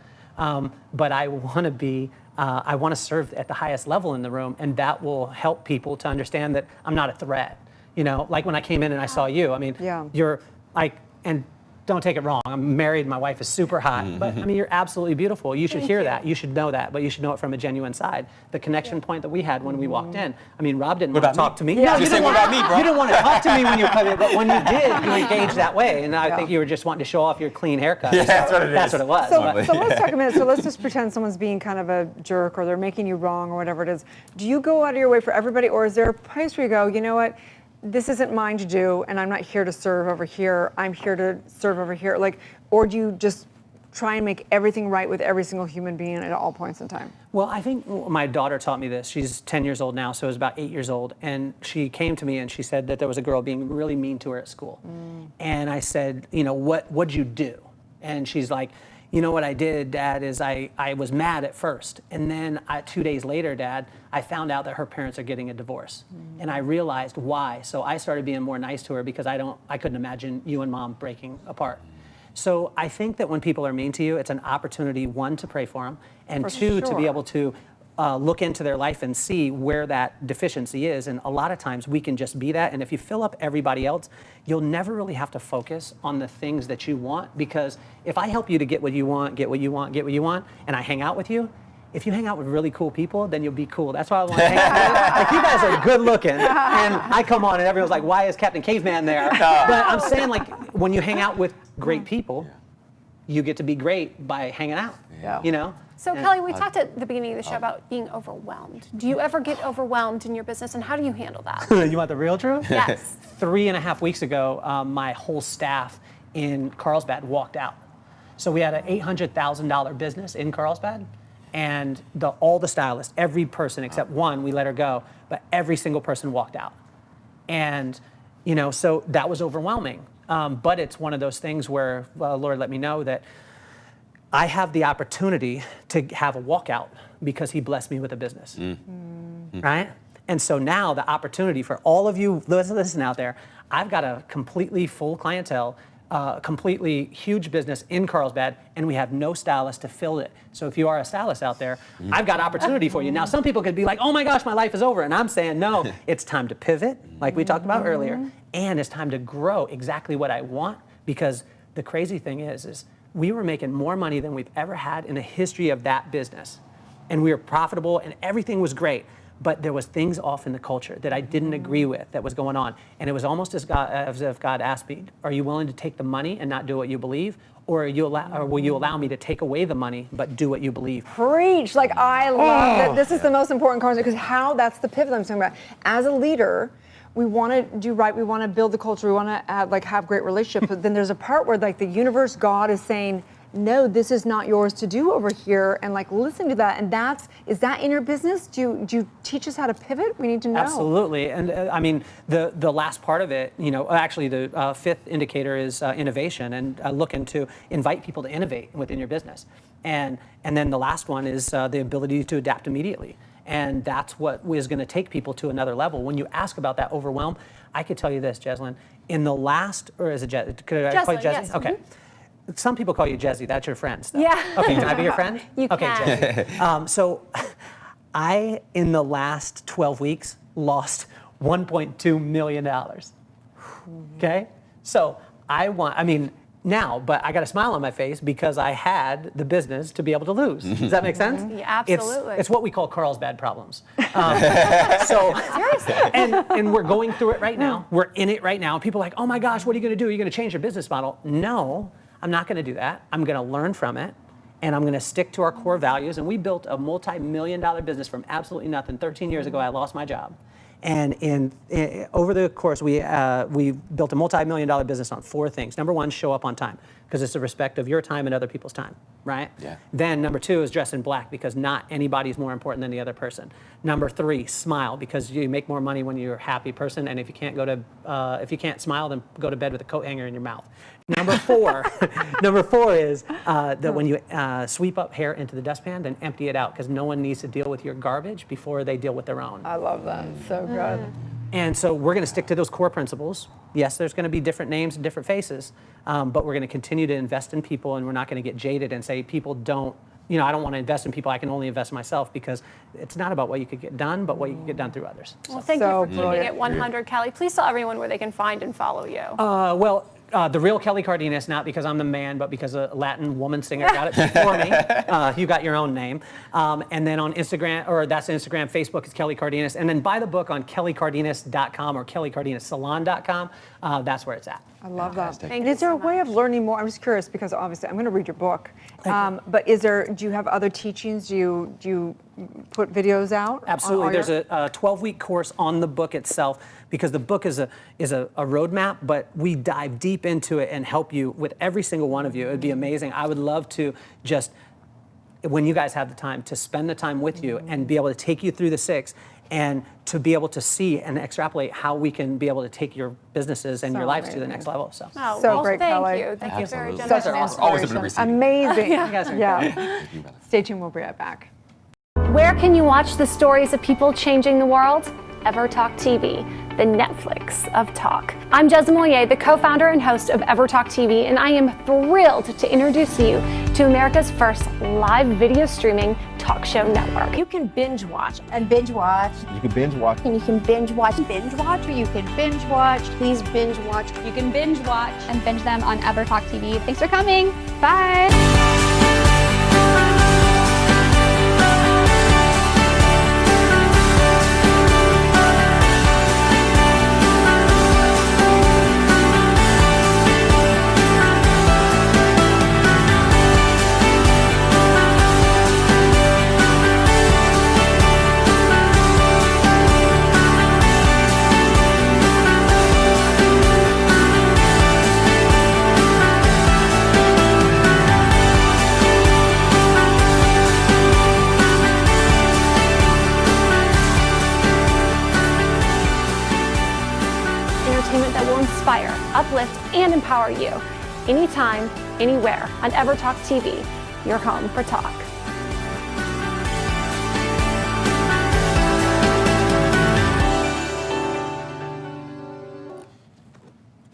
but I want to be. I want to serve at the highest level in the room, and that will help people to understand that I'm not a threat. You know, like when I came in and I saw you, I mean, you're like, and don't take it wrong, I'm married, my wife is super hot, but I mean, you're absolutely beautiful. You should hear that, you should know that, but you should know it from a genuine side. The connection point that we had when we walked in, I mean, Rob didn't want to talk to me. Yeah, just say, what about me, bro? You didn't want to talk to me when you come in, but when you did, you engaged that way, and I think you were just wanting to show off your clean haircut. Yeah, that's what it is. That's what it was. So let's talk a minute. So let's just pretend someone's being kind of a jerk or they're making you wrong or whatever it is. Do you go out of your way for everybody, or is there a place where you go, you know what? This isn't mine to do, and I'm not here to serve over here. I'm here to serve over here. Like, or do you just try and make everything right with every single human being at all points in time? Well, I think my daughter taught me this. She's 10 years old now, so it was about 8 years old. And she came to me and she said that there was a girl being really mean to her at school. And I said, you know, what'd you do? And she's like, you know what I did, Dad, is I was mad at first. And then 2 days later, Dad, I found out that her parents are getting a divorce. And I realized why. So I started being more nice to her because I couldn't imagine you and Mom breaking apart. So I think that when people are mean to you, it's an opportunity, one, to pray for them, and two, to be able to look into their life and see where that deficiency is. And a lot of times we can just be that. And if you fill up everybody else, you'll never really have to focus on the things that you want. Because if I help you to get what you want, and I hang out with you, if you hang out with really cool people, then you'll be cool. That's why I want to hang out with you. Like, you guys are good looking, and I come on and everyone's like, why is Captain Caveman there? But I'm saying, like, when you hang out with great people, you get to be great by hanging out, you know? So Kelly, we talked at the beginning of the show about being overwhelmed. Do you ever get overwhelmed in your business, and how do you handle that? You want the real truth? Yes. 3.5 weeks ago, my whole staff in Carlsbad walked out. So we had an $800,000 business in Carlsbad, and all the stylists, every person except one, we let her go, but every single person walked out. And, you know, so that was overwhelming. But it's one of those things where, well, Lord let me know that I have the opportunity to have a walkout because he blessed me with a business, right? And so now the opportunity for all of you listen out there, I've got a completely full clientele, completely huge business in Carlsbad, and we have no stylist to fill it. So if you are a stylist out there, I've got opportunity for you. Now, some people could be like, oh my gosh, my life is over. And I'm saying, no, it's time to pivot, like we talked about earlier, and it's time to grow exactly what I want, because the crazy thing is we were making more money than we've ever had in the history of that business. And we were profitable and everything was great. But there was things off in the culture that I didn't agree with that was going on. And it was almost as if God asked me, are you willing to take the money and not do what you believe? Or will you allow me to take away the money but do what you believe? Preach. Like, I love that. This is the most important conversation, because that's the pivot I'm talking about. As a leader, we want to do right. We want to build the culture. We want to have great relationships. But then there's a part where, like, the universe, God is saying, no, this is not yours to do over here, and like listen to that. And is that in your business? Do you teach us how to pivot? We need to know. Absolutely. And I mean, the last part of it, you know, actually the fifth indicator is innovation, and looking to invite people to innovate within your business. And then the last one is the ability to adapt immediately. And that's what is going to take people to another level. When you ask about that overwhelm, I could tell you this, Jeslyn, in the last, or is it Jes? Could I call you Jessie? Yes. Okay. Mm-hmm. Some people call you Jessie. That's your friend stuff. Yeah. Okay, can I be your friend? You okay, can. Jessie. So I, in the last 12 weeks, lost $1.2 million. Okay? So I mean, now, but I got a smile on my face because I had the business to be able to lose. Does that make sense? Yeah, absolutely. It's what we call Carlsbad problems. So, and we're going through it right now. We're in it right now. People are like, oh my gosh, what are you going to do? Are you going to change your business model? No, I'm not going to do that. I'm going to learn from it. And I'm going to stick to our core values. And we built a multi-million-dollar business from absolutely nothing. 13 years ago, I lost my job. And over the course, we built a multi-million-dollar business on 4 things. Number 1, show up on time, because it's the respect of your time and other people's time, right? Yeah. Then number 2 is dress in black, because not anybody is more important than the other person. Number 3, smile, because you make more money when you're a happy person. And if you can't smile, then go to bed with a coat hanger in your mouth. Number 4, number 4 is that when you sweep up hair into the dustpan, then empty it out, because no one needs to deal with your garbage before they deal with their own. I love that. So good. And so we're going to stick to those core principles. Yes, there's going to be different names and different faces, but we're going to continue to invest in people, and we're not going to get jaded and say people don't, I don't want to invest in people, I can only invest in myself, because it's not about what you could get done, but what you can get done through others. Well, thank you for keeping it 100, Kelly. Please tell everyone where they can find and follow you. The real Kelly Cardenas, not because I'm the man, but because a Latin woman singer got it before me. You got your own name. And then on Instagram, or that's Instagram, Facebook is Kelly Cardenas. And then buy the book on kellycardenas.com or kellycardenassalon.com. That's where it's at. I love that. Thank And you is there so a way of learning more? I'm just curious, because obviously I'm going to read your book. But do you have other teachings? Do you put videos out? Absolutely. There's a 12-week course on the book itself, because the book is a roadmap, but we dive deep into it and help you with every single one of you. It would be amazing. I would love to just, when you guys have the time, to spend the time with you and be able to take you through the 6 and to be able to see and extrapolate how we can be able to take your businesses and your lives to the next level. So, great, thank Kelly. you. Thank you very Such generous. an Always able to inspiration. receive. Amazing. You guys are great. Stay tuned. We'll be right back. Where can you watch the stories of people changing the world? EverTalk TV, the Netflix of talk. I'm Jez Moyer, the co-founder and host of EverTalk TV, and I am thrilled to introduce you to America's first live video streaming talk show network. You can binge watch and binge watch. You can binge watch. And you can binge watch, or you can binge watch. Please binge watch. You can binge watch. And binge them on EverTalk TV. Thanks for coming. Bye. Entertainment that will inspire, uplift, and empower you. Anytime, anywhere on EverTalk TV, your home for talk.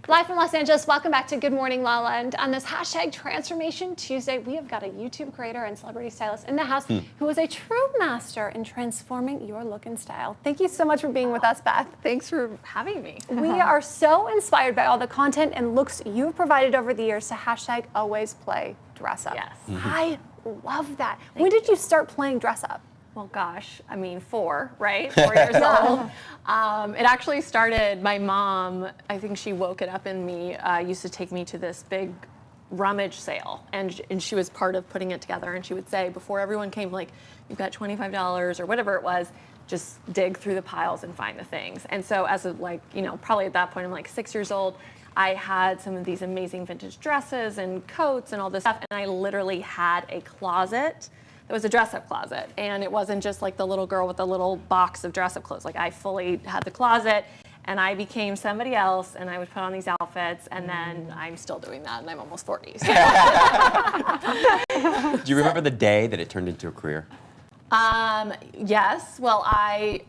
Live from Los Angeles, welcome back to Good Morning La La. And on this hashtag Transformation Tuesday, we have got a YouTube creator and celebrity stylist in the house who is a true master in transforming your look and style. Thank you so much for being with us, Beth. Thanks for having me. We are so inspired by all the content and looks you've provided over the years to hashtag Always Play Dress Up. Yes. I love that. When did you start playing dress up? Well, gosh, I mean, 4, right? 4 years old. It actually started, my mom, I think she woke it up in me, used to take me to this big rummage sale, and she was part of putting it together, and she would say, before everyone came, like, you've got $25 or whatever it was, just dig through the piles and find the things. And so as a, like, probably at that point, I'm like 6 years old, I had some of these amazing vintage dresses and coats and all this stuff, and I literally had a closet. It was a dress-up closet, and it wasn't just like the little girl with the little box of dress-up clothes. Like, I fully had the closet, and I became somebody else, and I would put on these outfits, and then I'm still doing that, and I'm almost 40. So. Do you remember the day that it turned into a career? Yes. Well, I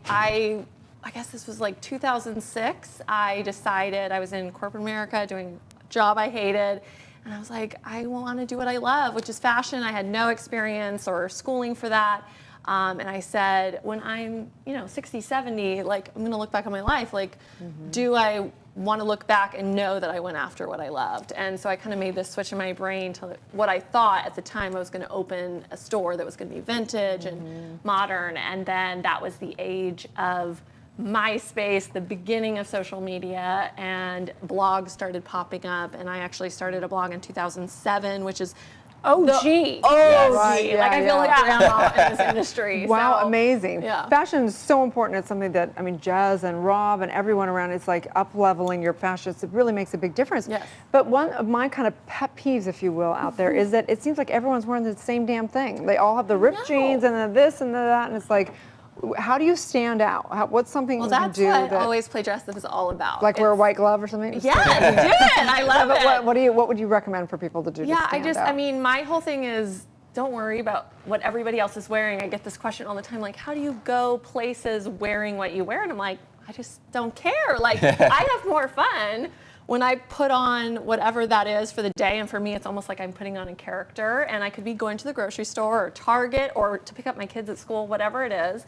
guess this was like 2006. I decided I was in corporate America doing a job I hated. And I was like, I want to do what I love, which is fashion. I had no experience or schooling for that. And I said, when I'm, 60, 70, like, I'm going to look back on my life. Like, do I want to look back and know that I went after what I loved. And so I kind of made this switch in my brain to what I thought at the time I was going to open a store that was going to be vintage and modern. And then that was the age of MySpace, the beginning of social media, and blogs started popping up. And I actually started a blog in 2007, which is OG. Like I feel like grandma in this industry. Wow, so, amazing. Yeah. Fashion is so important. It's something that, I mean, Jazz and Rob and everyone around, it's like up-leveling your fashion. It really makes a big difference. Yes. But one of my kind of pet peeves, if you will, out there is that it seems like everyone's wearing the same damn thing. They all have the ripped jeans and the this and the that, and it's like, how do you stand out? What's something you can do that's what that, Always Play Dress Up is all about. like wear a white glove or something? Yeah, you did. I love it. What would you recommend for people to do to stand out? I mean, my whole thing is don't worry about what everybody else is wearing. I get this question all the time, like, how do you go places wearing what you wear? And I'm like, I just don't care. Like, I have more fun when I put on whatever that is for the day. And for me, it's almost like I'm putting on a character. And I could be going to the grocery store or Target or to pick up my kids at school, whatever it is.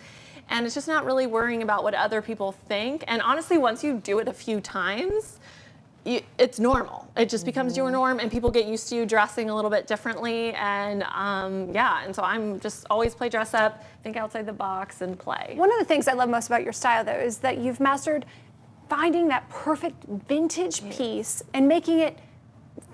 And it's just not really worrying about what other people think. And honestly, once you do it a few times, it's normal. It just becomes your norm, and people get used to you dressing a little bit differently. And and so I'm just always play dress up, think outside the box, and play. One of the things I love most about your style, though, is that you've mastered finding that perfect vintage piece and making it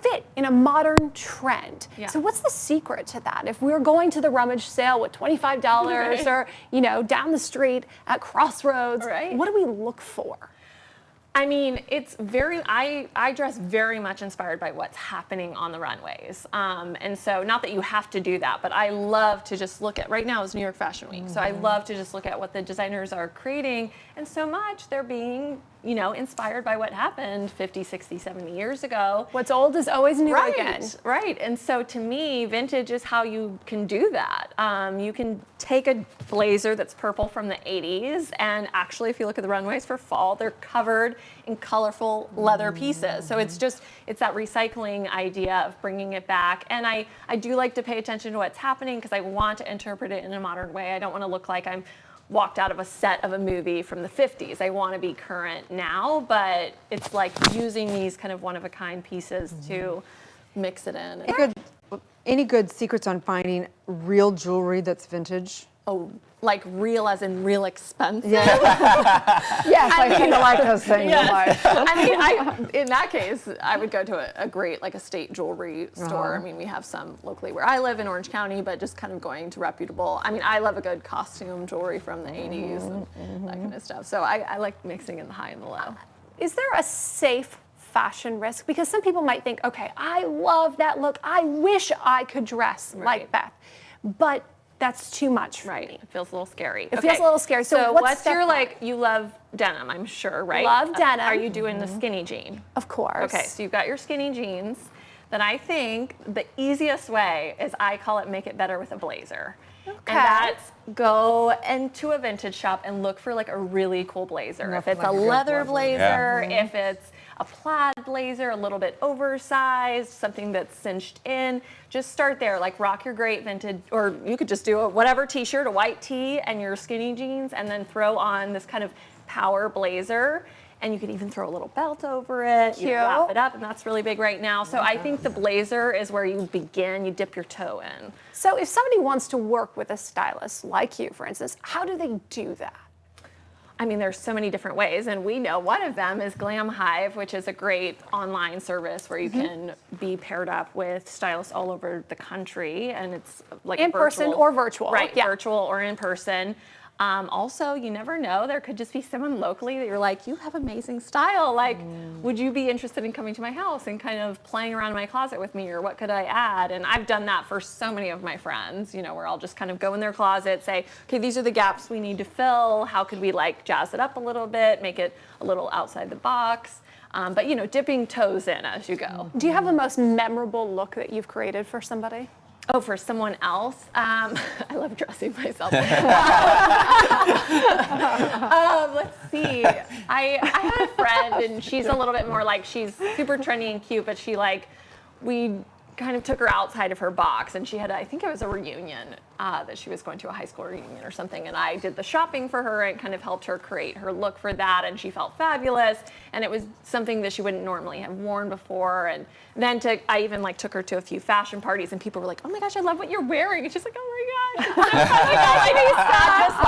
fit in a modern trend. Yeah. So what's the secret to that? If we're going to the rummage sale with $25 or, down the street at Crossroads, what do we look for? I mean, it's I dress very much inspired by what's happening on the runways. And so not that you have to do that, but I love to just look at, right now is New York Fashion Week. So I love to just look at what the designers are creating. And so much they're being, inspired by what happened 50, 60, 70 years ago. What's old is always new again. Right. And so to me, vintage is how you can do that. You can take a blazer that's purple from the 80s, and actually, if you look at the runways for fall, they're covered in colorful leather pieces. So it's that recycling idea of bringing it back. And I do like to pay attention to what's happening because I want to interpret it in a modern way. I don't want to look like I'm walked out of a set of a movie from the 50s. I want to be current now, but it's like using these kind of one-of-a-kind pieces to mix it in. Any good secrets on finding real jewelry that's vintage? Oh, like real as in real expensive? Yeah. Yes, I kind of like those things. Yes. I mean, in that case, I would go to a great, like a state jewelry store. I mean, we have some locally where I live in Orange County, but just kind of going to reputable. I mean, I love a good costume jewelry from the 80s and that kind of stuff. So I like mixing in the high and the low. Is there a safe fashion risk? Because some people might think, okay, I love that look. I wish I could dress like Beth. But that's too much for me. It feels a little scary. It feels a little scary. So what's your, you love denim, I'm sure, right? Love denim. Are you doing the skinny jean? Of course. Okay, so you've got your skinny jeans. Then I think the easiest way is, I call it, make it better with a blazer. Okay. And that's go into a vintage shop and look for like a really cool blazer. If it's a leather blazer, if it's a plaid blazer, a little bit oversized, something that's cinched in, just start there. Like rock your great vintage, or you could just do whatever t-shirt, a white tee and your skinny jeans, and then throw on this kind of power blazer. And you could even throw a little belt over it, you wrap it up, and that's really big right now. So I think the blazer is where you begin, you dip your toe in. So if somebody wants to work with a stylist like you, for instance, how do they do that? I mean, there's so many different ways, and we know one of them is Glam Hive, which is a great online service where you can be paired up with stylists all over the country, and it's like in person or virtual, right? Virtual or in person. Also, you never know, there could just be someone locally that you're like, you have amazing style. Like, would you be interested in coming to my house and kind of playing around in my closet with me, or what could I add? And I've done that for so many of my friends, where I'll just kind of go in their closet, say, okay, these are the gaps we need to fill. How could we like jazz it up a little bit, make it a little outside the box? But dipping toes in as you go. Do you have the most memorable look that you've created for somebody? Oh, for someone else? I love dressing myself. Let's see. I had a friend, and she's a little bit more like, she's super trendy and cute, but we kind of took her outside of her box, and she had, I think it was a reunion that she was going to a high school reunion or something, and I did the shopping for her and kind of helped her create her look for that, and she felt fabulous, and it was something that she wouldn't normally have worn before. And then I even like took her to a few fashion parties, and people were like, "Oh my gosh, I love what you're wearing," and she's like, "Oh my gosh." It's not just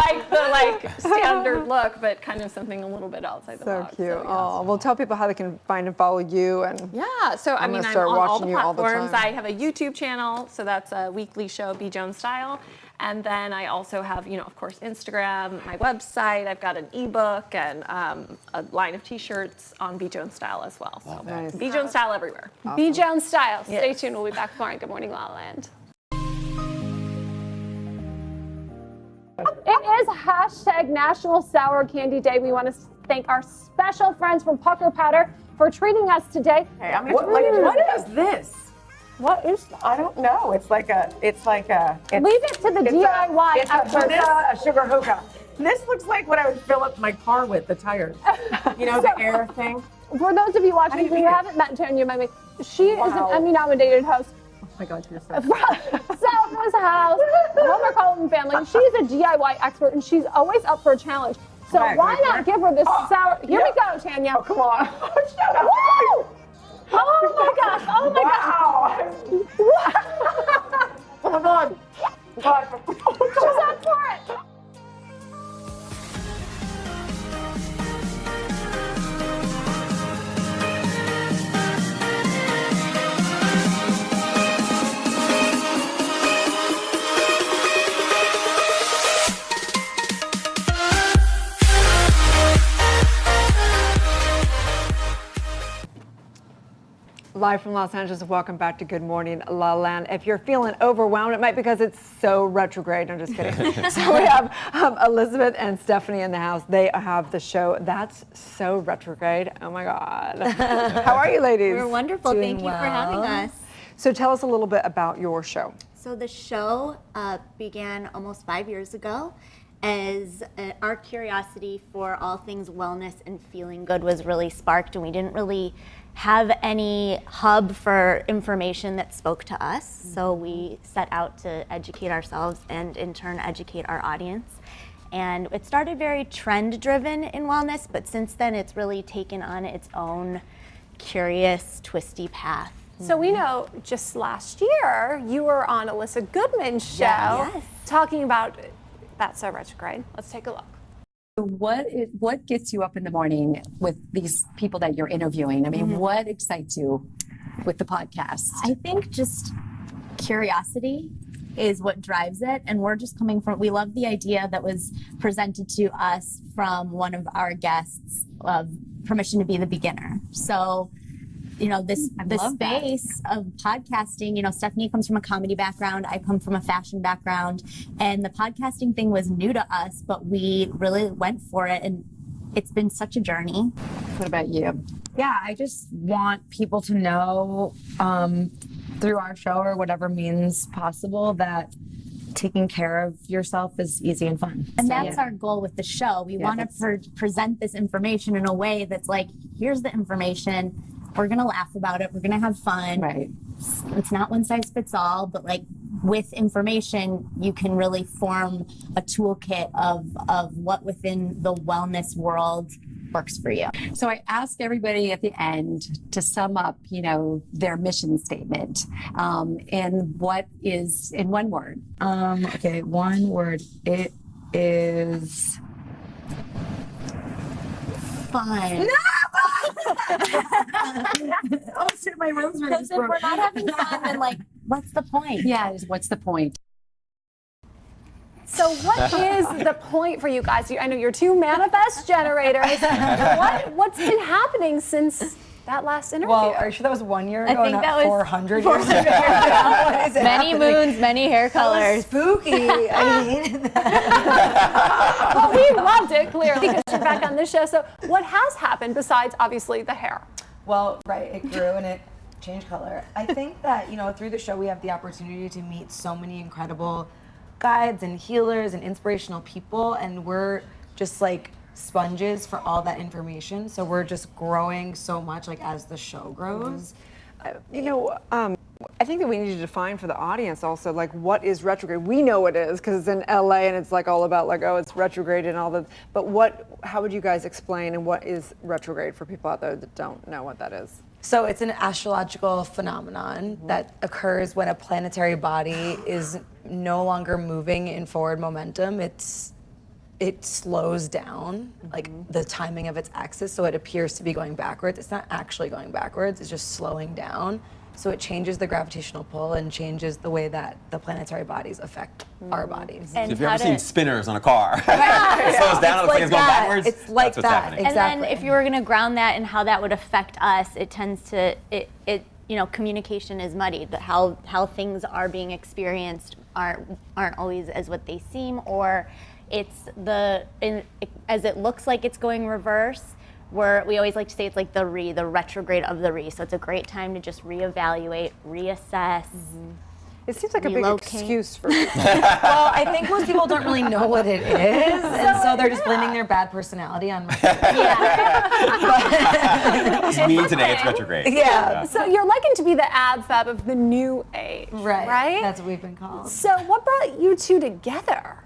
like the standard look, but kind of something a little bit outside the box. So cute. Oh, well, tell people how they can find and follow you. And yeah, so I'm on all the platforms. I have a YouTube channel, so that's a weekly show, Be Jones Style. And then I also have, of course, Instagram, my website. I've got an ebook and a line of T-shirts on Be Jones Style as well. So nice. Be Jones Style everywhere. Awesome. Be Jones Style. Stay Yes. tuned. We'll be back tomorrow on Good Morning La La Land. It is hashtag National Sour Candy Day. We want to thank our special friends from Pucker Powder for treating us today. Hey, what is this? What is? I don't know. It's like a. Leave it to the DIY experts. A sugar hookah. This looks like what I would fill up my car with, the tires. The air thing. For those of you watching who haven't met Tanya Mimi, she is an Emmy-nominated host. Oh my God, you're so. Southwest House, Homer Colton family. She's a DIY expert, and she's always up for a challenge. So why not give her this sour? Here we go, Tanya. Oh, come on. Shut up. Woo! Oh my gosh! Oh my gosh! Come on. She's up for it. Live from Los Angeles, welcome back to Good Morning La La Land. If you're feeling overwhelmed, it might be because it's so retrograde. I'm just kidding. So we have Elizabeth and Stephanie in the house. They have the show That's So Retrograde. Oh my God. How are you, ladies? We're wonderful. Thank you for having us. So tell us a little bit about your show. So the show began almost 5 years ago as our curiosity for all things wellness and feeling good was really sparked, and we didn't really have any hub for information that spoke to us. So we set out to educate ourselves and in turn educate our audience. And it started very trend driven in wellness, but since then it's really taken on its own curious, twisty path. So we know just last year you were on Alyssa Goodman's show Yes. talking about That's So Retrograde. Let's take a look. What gets you up in the morning with these people that you're interviewing? I mean, what excites you with the podcast? I think just curiosity is what drives it. And we're just coming from, we love the idea that was presented to us from one of our guests of permission to be the beginner. So, this space of podcasting, Stephanie comes from a comedy background. I come from a fashion background. And the podcasting thing was new to us, but we really went for it. And it's been such a journey. What about you? Yeah, I just want people to know through our show or whatever means possible that taking care of yourself is easy and fun. And that's our goal with the show. We want to present this information in a way that's like, here's the information. We're going to laugh about it. We're going to have fun. Right. It's not one size fits all, but like with information, you can really form a toolkit of what within the wellness world works for you. So I ask everybody at the end to sum up, their mission statement. And what is in one word? Okay, one word. It is fun. Oh shit, my rose ring Because if we're not having fun, then what's the point? Yeah, what's the point? So what is the point for you guys? I know you're two manifest generators. What's been happening since that last interview? Well, are you sure that was 1 year ago? I think that was 400 years ago. What is it Many happening? moons, many hair colors. Spooky. I mean, Well, we loved it, clearly, because you're back on this show. So what has happened besides, obviously, the hair? well, right, it grew and it changed color. I think that, through the show we have the opportunity to meet so many incredible guides and healers and inspirational people, and we're just like sponges for all that information. So we're just growing so much as the show grows. I think that we need to define for the audience also, like, what is retrograde? We know what it is because it's in LA and it's like all about like, oh, it's retrograde and all the, but how would you guys explain and what is retrograde for people out there that don't know what that is? So it's an astrological phenomenon that occurs when a planetary body is no longer moving in forward momentum. It slows down, like the timing of its axis, so it appears to be going backwards. It's not actually going backwards, it's just slowing down. So it changes the gravitational pull and changes the way that the planetary bodies affect our bodies. So if you've ever seen spinners on a car, it slows down, it looks like it's going backwards. It's like that's what's happening. And then if you were going to ground that in how that would affect us, it tends to, communication is muddied. How things are being experienced aren't always as what they seem, or it's as it looks like it's going reverse. We always like to say it's like the retrograde of the re. So it's a great time to just reevaluate, reassess. It seems like a big excuse for people. Well, I think most people don't really know what it is, and so they're just blaming their bad personality on It's me today, it's retrograde. Yeah. So you're likened to be the ab-fab of the new age, right? That's what we've been called. So what brought you two together?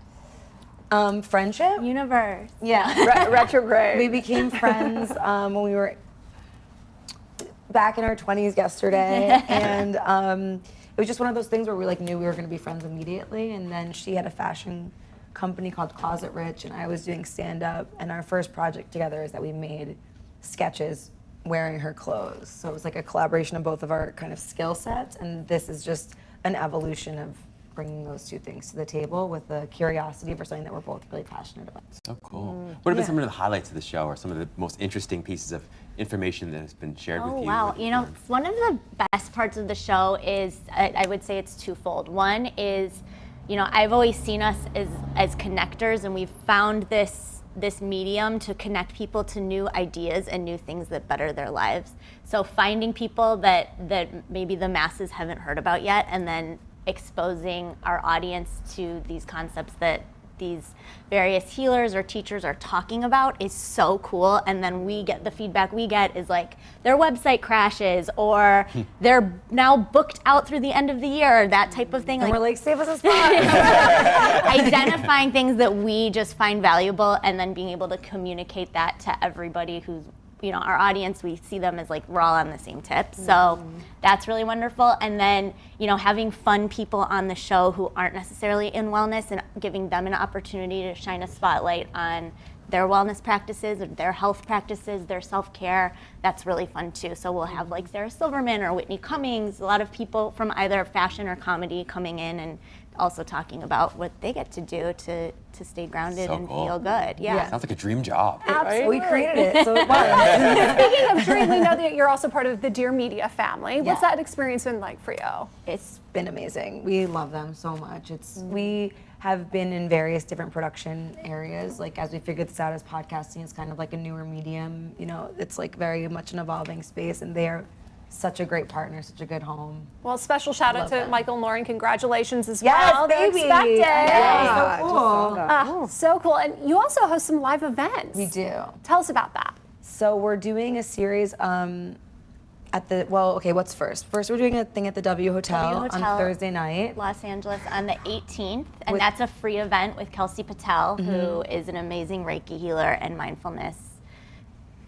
Friendship? Universe. Yeah. Retrograde. We became friends when we were back in our 20s yesterday, and it was just one of those things where we knew we were going to be friends immediately. And then she had a fashion company called Closet Rich, and I was doing stand-up. And our first project together is that we made sketches wearing her clothes. So it was like a collaboration of both of our kind of skill sets, and this is just an evolution of bringing those two things to the table with the curiosity for something that we're both really passionate about. So cool. What have been some of the highlights of the show, or some of the most interesting pieces of information that has been shared with you? Oh, wow. One of the best parts of the show is, I would say it's twofold. One is, I've always seen us as connectors, and we've found this medium to connect people to new ideas and new things that better their lives. So finding people that maybe the masses haven't heard about yet, and then exposing our audience to these concepts that these various healers or teachers are talking about is so cool. And then the feedback we get is like their website crashes, or they're now booked out through the end of the year, that type of thing. And we're like, save us a spot. Identifying things that we just find valuable, and then being able to communicate that to everybody who's, our audience. We see them as we're all on the same tip. So that's really wonderful. And then, having fun people on the show who aren't necessarily in wellness, and giving them an opportunity to shine a spotlight on their wellness practices, or their health practices, their self-care. That's really fun too. So we'll have Sarah Silverman or Whitney Cummings, a lot of people from either fashion or comedy coming in and also talking about what they get to do to stay grounded and feel good. Yeah. Sounds like a dream job. Absolutely. We created it, so it was. Speaking of dream, we know that you're also part of the Dear Media family. What's that experience been like for you? It's been amazing. We love them so much. We have been in various different production areas. As we figured this out, as podcasting is kind of like a newer medium, it's very much an evolving space, and they're such a great partner, such a good home. Well, special shout out to them. Michael and Lauren. Congratulations as Yes, well. They're baby. expected. Yeah, so cool. So cool. And you also host some live events. We do. Tell us about that. So we're doing a series what's first? First, we're doing a thing at the W Hotel on Thursday night. Los Angeles on the 18th. And that's a free event with Kelsey Patel, who is an amazing Reiki healer and mindfulness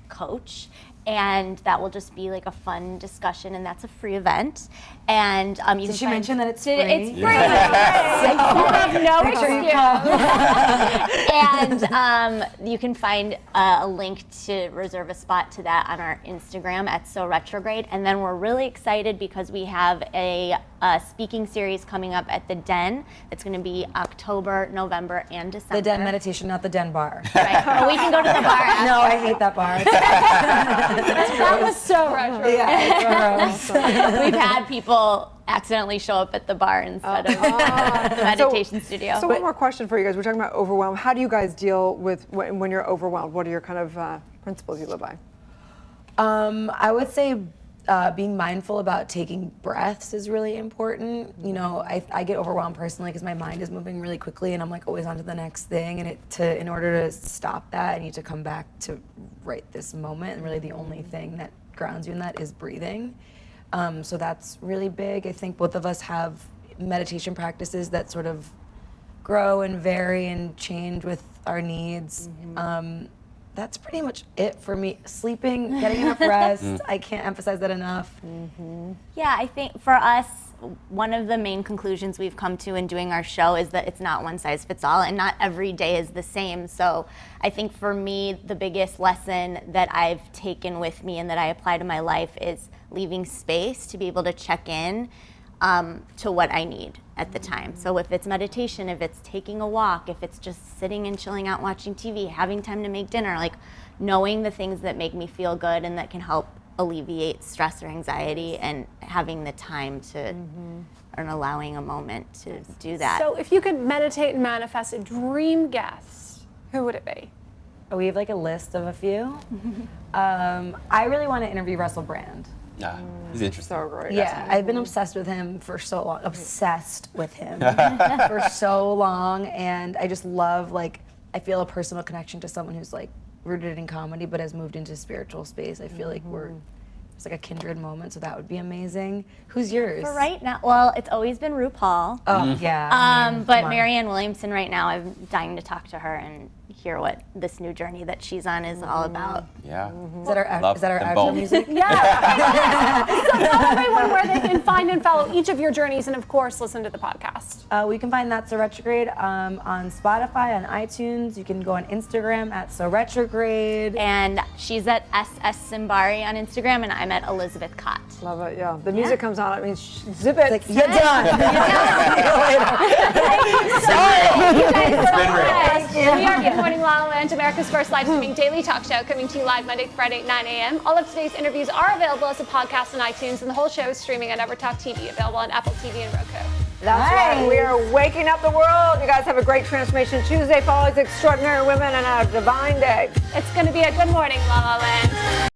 coach. And that will just be a fun discussion, and that's a free event. And you Did she mention that it's free? It's free. Yeah. You have no Make sure you excuse. And you can find a link to reserve a spot to that on our Instagram at So Retrograde. And then we're really excited because we have a speaking series coming up at the Den. It's going to be October, November, and December. The Den meditation, not the Den bar. Right. But we can go to the bar after. No, I hate that bar. That was so retro. Yeah, it's gross. We've had people accidentally show up at the bar instead of the meditation studio. So one more question for you guys. We're talking about overwhelm. How do you guys deal with when you're overwhelmed? What are your kind of principles you live by? I would say being mindful about taking breaths is really important. I get overwhelmed personally because my mind is moving really quickly, and I'm always on to the next thing. And in order to stop that, I need to come back to right this moment. And really, the only thing that grounds you in that is breathing. So that's really big. I think both of us have meditation practices that sort of grow and vary and change with our needs. That's pretty much it for me. Sleeping, getting enough rest. I can't emphasize that enough. Yeah, I think for us, one of the main conclusions we've come to in doing our show is that it's not one size fits all, and not every day is the same. So I think for me, the biggest lesson that I've taken with me and that I apply to my life is leaving space to be able to check in to what I need at the time. So if it's meditation, if it's taking a walk, if it's just sitting and chilling out watching TV, having time to make dinner, like knowing the things that make me feel good and that can help alleviate stress or anxiety, and having the time to and allowing a moment to do that. So if you could meditate and manifest a dream guest, who would it be? We have like a list of a few. I really want to interview Russell Brand. Yeah, he's interesting. So great. Yeah, I've been obsessed with him for so long. Obsessed with him for so long, and I just love, like, I feel a personal connection to someone who's like rooted in comedy but has moved into spiritual space. I feel like it's like a kindred moment, so that would be amazing. Who's yours? For right now, well, it's always been RuPaul. Oh yeah. But Marianne Williamson right now, I'm dying to talk to her and hear what this new journey that she's on is all about. Yeah. Is that our outro music? Yeah. So tell everyone where they can find and follow each of your journeys, and of course, listen to the podcast. We can find That's So Retrograde on Spotify, on iTunes. You can go on Instagram at So Retrograde. And she's at SS Simbari on Instagram, and I'm at Elizabeth Cott. Love it, yeah. The music comes on, it means zip it. Like, you're done. We are Good Morning La La Land, America's first live streaming daily talk show, coming to you live Monday to Friday at 9 a.m. All of today's interviews are available as a podcast on iTunes, and the whole show is streaming on EverTalk TV, available on Apple TV and Roku. That's right. We are waking up the world. You guys have a great Transformation Tuesday. Follow these extraordinary women and a divine day. It's going to be a good morning, La La Land.